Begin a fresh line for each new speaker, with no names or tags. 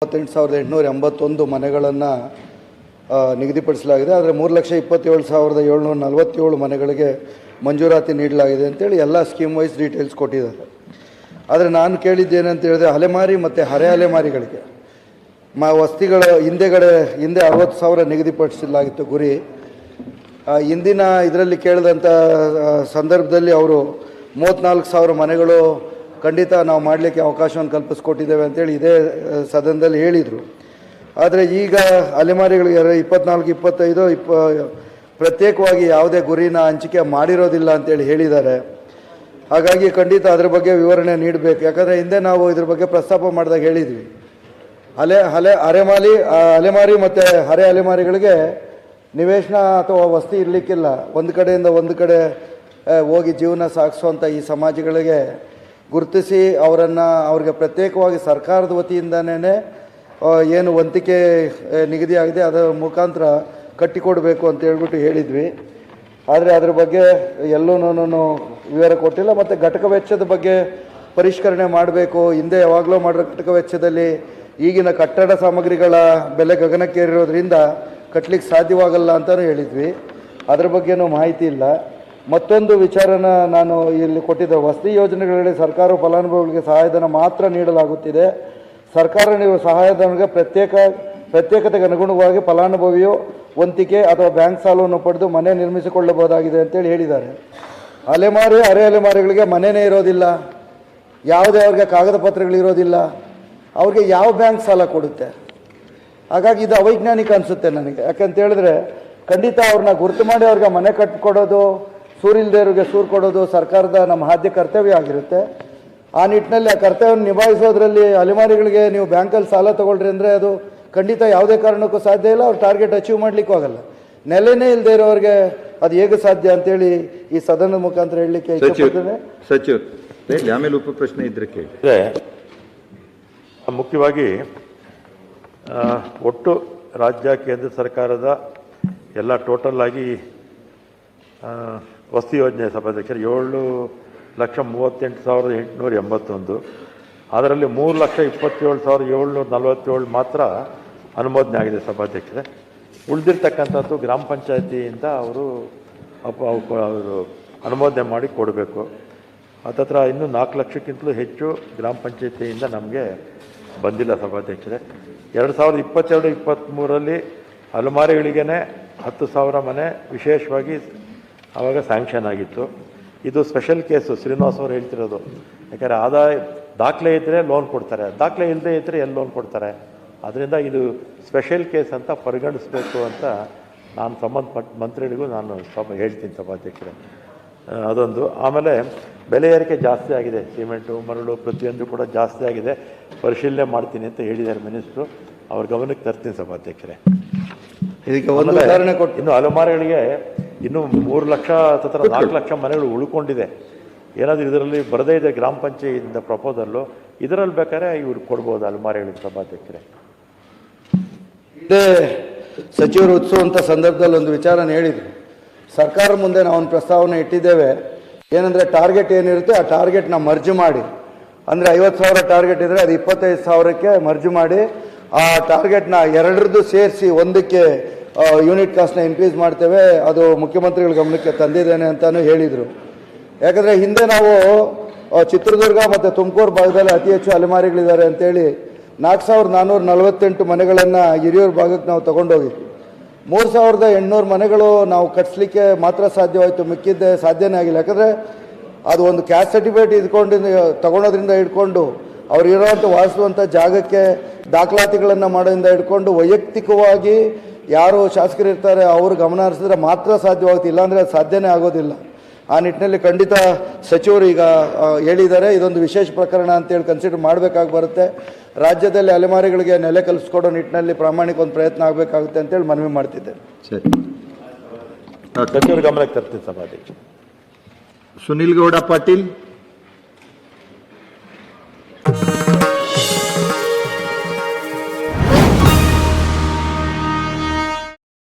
58,881 ಮನೆಗಳನ್ನು ನಿಗದಿಪಡಿಸಲಾಗಿದೆ. ಆದರೆ 3,27,747 ಮನೆಗಳಿಗೆ ಮಂಜೂರಾತಿ ನೀಡಲಾಗಿದೆ ಅಂತೇಳಿ ಎಲ್ಲ ಸ್ಕೀಮ್ ವೈಸ್ ಡೀಟೇಲ್ಸ್ ಕೊಟ್ಟಿದ್ದಾರೆ. ಆದರೆ ನಾನು ಕೇಳಿದ್ದೇನಂತ ಹೇಳಿದ್ರೆ, ಅಲೆಮಾರಿ ಮತ್ತು ಹರೆ ಅಲೆಮಾರಿಗಳಿಗೆ ವಸ್ತಿಗಳ ಹಿಂದೆ 60,000 ನಿಗದಿಪಡಿಸಲಾಗಿತ್ತು ಗುರಿ. ಇಂದಿನ ಇದರಲ್ಲಿ ಕೇಳಿದಂಥ ಸಂದರ್ಭದಲ್ಲಿ ಅವರು 34,000 ಮನೆಗಳು ಖಂಡಿತ ನಾವು ಮಾಡಲಿಕ್ಕೆ ಅವಕಾಶವನ್ನು ಕಲ್ಪಿಸ್ಕೊಟ್ಟಿದ್ದೇವೆ ಅಂತೇಳಿ ಇದೇ ಸದನದಲ್ಲಿ ಹೇಳಿದರು. ಆದರೆ ಈಗ ಅಲೆಮಾರಿಗಳಿಗೆ 24, 25 ಪ್ರತ್ಯೇಕವಾಗಿ ಯಾವುದೇ ಗುರಿನ ಹಂಚಿಕೆ ಮಾಡಿರೋದಿಲ್ಲ ಅಂತೇಳಿ ಹೇಳಿದ್ದಾರೆ. ಹಾಗಾಗಿ ಖಂಡಿತ ಅದ್ರ ಬಗ್ಗೆ ವಿವರಣೆ ನೀಡಬೇಕು. ಯಾಕಂದರೆ ಹಿಂದೆ ನಾವು ಇದ್ರ ಬಗ್ಗೆ ಪ್ರಸ್ತಾಪ ಮಾಡಿದಾಗ ಹೇಳಿದ್ವಿ, ಅಲೆಮಾರಿ ಮತ್ತು ಹರೆ ಅಲೆಮಾರಿಗಳಿಗೆ ನಿವೇಶನ ಅಥವಾ ವಸತಿ ಇರಲಿಕ್ಕಿಲ್ಲ. ಒಂದು ಕಡೆಯಿಂದ ಒಂದು ಕಡೆ ಹೋಗಿ ಜೀವನ ಸಾಗಿಸುವಂಥ ಈ ಸಮಾಜಗಳಿಗೆ ಗುರುತಿಸಿ ಅವ್ರಿಗೆ ಪ್ರತ್ಯೇಕವಾಗಿ ಸರ್ಕಾರದ ವತಿಯಿಂದನೇ ಏನು ವಂತಿಕೆ ನಿಗದಿಯಾಗಿದೆ ಅದರ ಮುಖಾಂತರ ಕಟ್ಟಿಕೊಡಬೇಕು ಅಂತ ಹೇಳ್ಬಿಟ್ಟು ಹೇಳಿದ್ವಿ. ಆದರೆ ಅದ್ರ ಬಗ್ಗೆ ಎಲ್ಲೂ ವಿವರ ಕೊಟ್ಟಿಲ್ಲ. ಮತ್ತು ಘಟಕ ವೆಚ್ಚದ ಬಗ್ಗೆ ಪರಿಷ್ಕರಣೆ ಮಾಡಬೇಕು. ಹಿಂದೆ ಯಾವಾಗಲೂ ಮಾಡಿರೋ ಘಟಕ ವೆಚ್ಚದಲ್ಲಿ ಈಗಿನ ಕಟ್ಟಡ ಸಾಮಗ್ರಿಗಳ ಬೆಲೆ ಗಗನಕ್ಕೇರಿರೋದ್ರಿಂದ ಕಟ್ಟಲಿಕ್ಕೆ ಸಾಧ್ಯವಾಗಲ್ಲ ಅಂತಲೂ ಹೇಳಿದ್ವಿ. ಅದ್ರ ಬಗ್ಗೆನೂ ಮಾಹಿತಿ ಇಲ್ಲ. ಮತ್ತೊಂದು ವಿಚಾರನ ನಾನು ಇಲ್ಲಿ ಕೊಟ್ಟಿದ್ದೆ, ವಸತಿ ಯೋಜನೆಗಳಲ್ಲಿ ಸರ್ಕಾರ ಫಲಾನುಭವಿಗಳಿಗೆ ಸಹಾಯಧನ ಮಾತ್ರ ನೀಡಲಾಗುತ್ತಿದೆ. ಸರ್ಕಾರ ನೀವು ಸಹಾಯಧನಕ್ಕೆ ಪ್ರತ್ಯೇಕತೆಗೆ ಅನುಗುಣವಾಗಿ ಫಲಾನುಭವಿಯು ವಂತಿಕೆ ಅಥವಾ ಬ್ಯಾಂಕ್ ಸಾಲವನ್ನು ಪಡೆದು ಮನೆ ನಿರ್ಮಿಸಿಕೊಳ್ಳಬಹುದಾಗಿದೆ ಅಂತೇಳಿ ಹೇಳಿದ್ದಾರೆ. ಅಲೆಮಾರಿ ಹರೆ ಅಲೆಮಾರಿಗಳಿಗೆ ಮನೆಯೇ ಇರೋದಿಲ್ಲ, ಯಾವುದೇ ಅವ್ರಿಗೆ ಕಾಗದ ಪತ್ರಗಳಿರೋದಿಲ್ಲ, ಅವ್ರಿಗೆ ಯಾವ ಬ್ಯಾಂಕ್ ಸಾಲ ಕೊಡುತ್ತೆ? ಹಾಗಾಗಿ ಇದು ಅವೈಜ್ಞಾನಿಕ ಅನಿಸುತ್ತೆ ನನಗೆ. ಯಾಕಂತ ಹೇಳಿದ್ರೆ ಖಂಡಿತ ಅವ್ರನ್ನ ಗುರುತು ಮಾಡಿ ಅವ್ರಿಗೆ ಮನೆ ಕಟ್ಟಿಕೊಡೋದು, ಸೂರಿಲ್ದೇವ್ರಿಗೆ ಸೂರು ಕೊಡೋದು ಸರ್ಕಾರದ ನಮ್ಮ ಆದ್ಯ ಕರ್ತವ್ಯ ಆಗಿರುತ್ತೆ. ಆ ನಿಟ್ಟಿನಲ್ಲಿ ಆ ಕರ್ತವ್ಯವನ್ನು ನಿಭಾಯಿಸೋದ್ರಲ್ಲಿ ಅಲೆಮಾರಿಗಳಿಗೆ ನೀವು ಬ್ಯಾಂಕಲ್ಲಿ ಸಾಲ ತೊಗೊಳ್ರಿ ಅಂದರೆ ಅದು ಖಂಡಿತ ಯಾವುದೇ ಕಾರಣಕ್ಕೂ ಸಾಧ್ಯ ಇಲ್ಲ. ಅವ್ರು ಟಾರ್ಗೆಟ್ ಅಚೀವ್ ಮಾಡಲಿಕ್ಕೂ ಆಗಲ್ಲ. ನೆಲೆನೇ ಇಲ್ಲದೆ ಇರೋರಿಗೆ ಅದು ಹೇಗೆ ಸಾಧ್ಯ ಅಂತೇಳಿ ಈ ಸದನದ ಮುಖಾಂತರ ಹೇಳಲಿಕ್ಕೆ ಇಷ್ಟಪಡ್ತೇನೆ.
ಸಚಿವರು ಆಮೇಲೆ ಉಪ ಪ್ರಶ್ನೆ ಇದ್ರೆ ಕೇಳಿ.
ಮುಖ್ಯವಾಗಿ ಒಟ್ಟು ರಾಜ್ಯ ಕೇಂದ್ರ ಸರ್ಕಾರದ ಎಲ್ಲ ಟೋಟಲ್ ಆಗಿ ವಸತಿ ಯೋಜನೆ ಸಭಾಧ್ಯಕ್ಷರು 7,38,881, ಅದರಲ್ಲಿ 3,27,747 ಮಾತ್ರ ಅನುಮೋದನೆ ಆಗಿದೆ ಸಭಾಧ್ಯಕ್ಷರೇ. ಉಳಿದಿರ್ತಕ್ಕಂಥದ್ದು ಗ್ರಾಮ ಪಂಚಾಯತಿಯಿಂದ ಅವರು ಅನುಮೋದನೆ ಮಾಡಿ ಕೊಡಬೇಕು. ಹತ್ತತ್ರ ಇನ್ನೂ 4 ಲಕ್ಷಕ್ಕಿಂತಲೂ ಹೆಚ್ಚು ಗ್ರಾಮ ಪಂಚಾಯತಿಯಿಂದ ನಮಗೆ ಬಂದಿಲ್ಲ ಸಭಾಧ್ಯಕ್ಷರೇ. 2022-23 ಅಲೆಮಾರಿಗಳಿಗೇ 10,000 ಮನೆ ವಿಶೇಷವಾಗಿ ಆವಾಗ ಸ್ಯಾಂಕ್ಷನ್ ಆಗಿತ್ತು. ಇದು ಸ್ಪೆಷಲ್ ಕೇಸು ಶ್ರೀನಿವಾಸ್ ಅವರು ಹೇಳ್ತಿರೋದು. ಯಾಕಂದರೆ ಆದಾಯ ದಾಖಲೆ ಇದ್ದರೆ ಲೋನ್ ಕೊಡ್ತಾರೆ, ದಾಖಲೆ ಇಲ್ಲದೆ ಇದ್ದರೆ ಎಲ್ಲಿ ಲೋನ್ ಕೊಡ್ತಾರೆ? ಅದರಿಂದ ಇದು ಸ್ಪೆಷಲ್ ಕೇಸ್ ಅಂತ ಪರಿಗಣಿಸಬೇಕು ಅಂತ ನಾನು ಸಂಬಂಧಪಟ್ಟ ಮಂತ್ರಿಗಳಿಗೂ ನಾನು ಹೇಳ್ತೀನಿ ಸಭಾಧ್ಯಕ್ಷರೇ. ಅದೊಂದು. ಆಮೇಲೆ ಬೆಲೆ ಏರಿಕೆ ಜಾಸ್ತಿ ಆಗಿದೆ, ಸಿಮೆಂಟು ಮರಳು ಪ್ರತಿಯೊಂದು ಕೂಡ ಜಾಸ್ತಿ ಆಗಿದೆ. ಪರಿಶೀಲನೆ ಮಾಡ್ತೀನಿ ಅಂತ ಹೇಳಿದ್ದಾರೆ ಮಿನಿಸ್ಟ್ರು, ಅವ್ರ ಗಮನಕ್ಕೆ ತರ್ತೀನಿ ಸಭಾಧ್ಯಕ್ಷರೇ.
ಇದಕ್ಕೆ ಒಂದು ಉದಾಹರಣೆ ಕೊಟ್ಟು,
ಇನ್ನು ಅಲೆಮಾರಿಗಳಿಗೆ ಇನ್ನೂ 3 ಲಕ್ಷ ಹತ್ತಿರ 4 ಲಕ್ಷ ಮನೆಗಳು ಉಳ್ಕೊಂಡಿದೆ. ಏನಾದರೂ ಇದರಲ್ಲಿ ಬರದೇ ಇದೆ ಗ್ರಾಮ ಪಂಚಾಯತಿಯಿಂದ ಪ್ರಪೋಸಲ್ಲು, ಇದರಲ್ಲಿ ಬೇಕಾದ್ರೆ ಇವ್ರು ಕೊಡ್ಬೋದು ಅಲೆಮಾರಿಗಳಿಗೆ ಸಭಾಧ್ಯಕ್ಷರೇ.
ಇದೇ ಸಚಿವರು ಉತ್ಸವಂಥ ಸಂದರ್ಭದಲ್ಲಿ ಒಂದು ವಿಚಾರನ ಹೇಳಿದರು. ಸರ್ಕಾರ ಮುಂದೆ ನಾವು ಒಂದು ಪ್ರಸ್ತಾವನೆ ಇಟ್ಟಿದ್ದೇವೆ. ಏನಂದರೆ ಟಾರ್ಗೆಟ್ ಏನಿರುತ್ತೆ ಆ ಟಾರ್ಗೆಟ್ನ ಮರ್ಜ್ ಮಾಡಿ, ಅಂದರೆ 50,000 ಟಾರ್ಗೆಟ್ ಇದ್ದರೆ ಅದು 25,000ಕ್ಕೆ ಮರ್ಜ್ ಮಾಡಿ ಆ ಟಾರ್ಗೆಟ್ನ ಎರಡರದ್ದು ಸೇರಿಸಿ ಒಂದಕ್ಕೆ ಯೂನಿಟ್ ಕಾಸ್ಟ್ನ ಇನ್ಕ್ರೀಸ್ ಮಾಡ್ತೇವೆ. ಅದು ಮುಖ್ಯಮಂತ್ರಿಗಳ ಗಮನಕ್ಕೆ ತಂದಿದ್ದೇನೆ ಅಂತಲೂ ಹೇಳಿದರು. ಯಾಕಂದರೆ ಹಿಂದೆ ನಾವು ಚಿತ್ರದುರ್ಗ ಮತ್ತು ತುಮಕೂರು ಭಾಗದಲ್ಲಿ ಅತಿ ಹೆಚ್ಚು ಅಲೆಮಾರಿಗಳಿದ್ದಾರೆ ಅಂತೇಳಿ 4,448 ಮನೆಗಳನ್ನು ಹಿರಿಯೂರು ಭಾಗಕ್ಕೆ ನಾವು ತೊಗೊಂಡೋಗಿದ್ವಿ. 3,800 ಮನೆಗಳು ನಾವು ಕಟ್ಸಲಿಕ್ಕೆ ಮಾತ್ರ ಸಾಧ್ಯವಾಯಿತು, ಮಿಕ್ಕಿದ್ದೆ ಸಾಧ್ಯನೇ ಆಗಿಲ್ಲ. ಯಾಕಂದರೆ ಅದು ಒಂದು ಕ್ಯಾಸ್ಟ್ ಸರ್ಟಿಫಿಕೇಟ್ ತೊಗೊಳೋದ್ರಿಂದ ಹಿಡ್ಕೊಂಡು ಅವ್ರು ಇರೋವಂಥ ವಾಸಿಸುವಂಥ ಜಾಗಕ್ಕೆ ದಾಖಲಾತಿಗಳನ್ನು ಮಾಡೋದ್ರಿಂದ ಹಿಡ್ಕೊಂಡು ವೈಯಕ್ತಿಕವಾಗಿ ಯಾರು ಶಾಸಕರು ಇರ್ತಾರೆ ಅವರು ಗಮನ ಹರಿಸಿದ್ರೆ ಮಾತ್ರ ಸಾಧ್ಯವಾಗುತ್ತೆ, ಇಲ್ಲಾಂದರೆ ಅದು ಸಾಧ್ಯನೇ ಆಗೋದಿಲ್ಲ. ಆ ನಿಟ್ಟಿನಲ್ಲಿ ಖಂಡಿತ ಸಚಿವರು ಈಗ ಹೇಳಿದ್ದಾರೆ, ಇದೊಂದು ವಿಶೇಷ ಪ್ರಕರಣ ಅಂತೇಳಿ ಕನ್ಸಿಡರ್ ಮಾಡಬೇಕಾಗಿ ಬರುತ್ತೆ. ರಾಜ್ಯದಲ್ಲಿ ಅಲೆಮಾರಿಗಳಿಗೆ ನೆಲೆ ಕಲಿಸ್ಕೊಡೋ ನಿಟ್ಟಿನಲ್ಲಿ ಪ್ರಾಮಾಣಿಕ ಒಂದು ಪ್ರಯತ್ನ ಆಗಬೇಕಾಗುತ್ತೆ ಅಂತೇಳಿ ಮನವಿ ಮಾಡ್ತಿದ್ದೇನೆ.
ಸರಿ,
ಸಚಿವರ ಗಮನಕ್ಕೆ ತರ್ತೀನಿ ಸಭಾಧ್ಯಕ್ಷ.
ಸುನಿಲ್ ಗೌಡ ಪಾಟೀಲ್.